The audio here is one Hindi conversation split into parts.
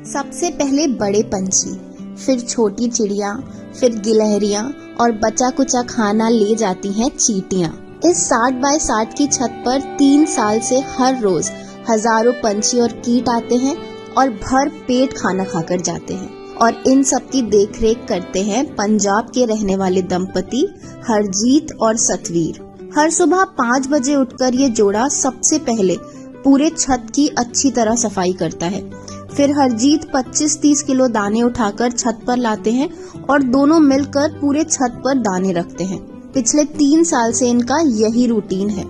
सबसे पहले बड़े पंछी, फिर छोटी चिड़िया, फिर गिलहरियां और बचा कुचा खाना ले जाती हैं चींटियां। इस 60 बाय 60 की छत पर 3 साल से हर रोज हजारों पंछी और कीट आते हैं और भर पेट खाना खाकर जाते हैं। और इन सब की देखरेख करते हैं पंजाब के रहने वाले दंपति हरजीत और सतवीर। हर सुबह 5 बजे उठकर ये जोड़ा सबसे पहले पूरे छत की अच्छी तरह सफाई करता है। फिर हरजीत 25-30 किलो दाने उठाकर छत पर लाते हैं और दोनों मिलकर पूरे छत पर दाने रखते हैं। पिछले 3 साल से इनका यही रूटीन है।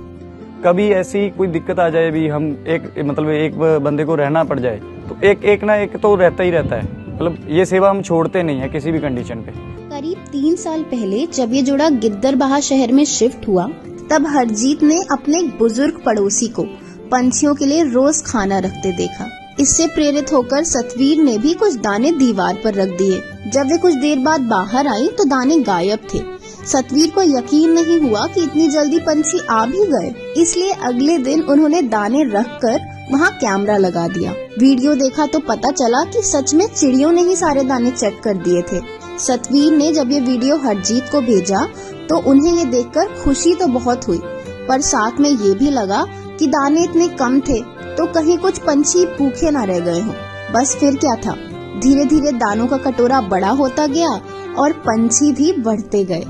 कभी ऐसी कोई दिक्कत आ जाए भी, हम एक बंदे को रहना पड़ जाए तो एक ना एक तो रहता ही रहता है। ये सेवा हम छोड़ते नहीं है किसी भी कंडीशन पे। करीब 3 साल पहले जब ये जोड़ा गिद्दरबाहा शहर में शिफ्ट हुआ, तब हरजीत ने अपने बुजुर्ग पड़ोसी को पंछियों के लिए रोज खाना रखते देखा। इससे प्रेरित होकर सतवीर ने भी कुछ दाने दीवार पर रख दिए। जब वे कुछ देर बाद बाहर आई तो दाने गायब थे। सतवीर को यकीन नहीं हुआ कि इतनी जल्दी पंछी आ भी गए, इसलिए अगले दिन उन्होंने दाने रखकर वहाँ कैमरा लगा दिया। वीडियो देखा तो पता चला कि सच में चिड़ियों ने ही सारे दाने चेक कर दिए थे। सतवीर ने जब ये वीडियो हरजीत को भेजा तो उन्हें ये देखकर खुशी तो बहुत हुई, पर साथ में ये भी लगा कि दाने इतने कम थे तो कहीं कुछ पंछी भूखे ना रह गए हों। बस फिर क्या था, धीरे धीरे दानों का कटोरा बड़ा होता गया और पंछी भी बढ़ते गए।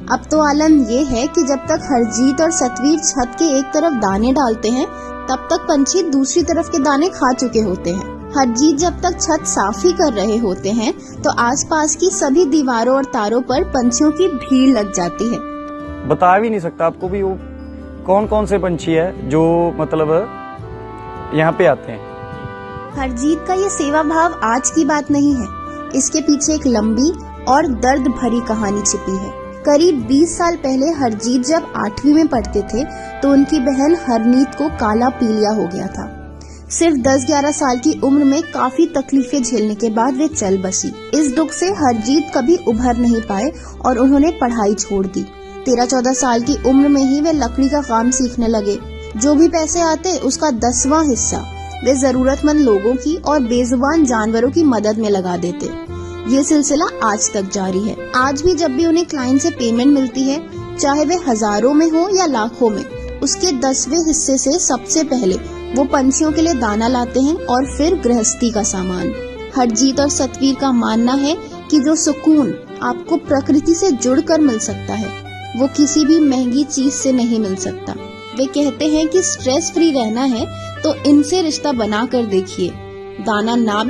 अब तो आलम ये है कि जब तक हरजीत और सतवीर छत के एक तरफ दाने डालते हैं, तब तक पंछी दूसरी तरफ के दाने खा चुके होते हैं। हरजीत जब तक छत साफ ही कर रहे होते हैं तो आसपास की सभी दीवारों और तारों पर पंछियों की भीड़ लग जाती है। बता भी नहीं सकता आपको भी वो कौन कौन से पंछी है जो यहाँ पे आते हैं। हरजीत का ये सेवा भाव आज की बात नहीं है, इसके पीछे एक लंबी और दर्द भरी कहानी छिपी है। करीब 20 साल पहले हरजीत जब 8वीं में पढ़ते थे तो उनकी बहन हरनीत को काला पीलिया हो गया था। सिर्फ 10-11 साल की उम्र में काफी तकलीफें झेलने के बाद वे चल बसी। इस दुख से हरजीत कभी उभर नहीं पाए और उन्होंने पढ़ाई छोड़ दी। 13-14 साल की उम्र में ही वे लकड़ी का काम सीखने लगे। जो भी पैसे आते उसका 10वां हिस्सा वे जरूरतमंद लोगों की और बेजुबान जानवरों की मदद में लगा देते। ये सिलसिला आज तक जारी है। आज भी जब भी उन्हें क्लाइंट से पेमेंट मिलती है, चाहे वे हजारों में हो या लाखों में, उसके 10वें हिस्से से सबसे पहले वो पंछियों के लिए दाना लाते हैं और फिर गृहस्थी का सामान। हरजीत और सतवीर का मानना है कि जो सुकून आपको प्रकृति से जुड़कर मिल सकता है, वो किसी भी महंगी चीज से नहीं मिल सकता। वे कहते हैं कि स्ट्रेस फ्री रहना है तो इनसे रिश्ता बना कर देखिए। दाना ना भी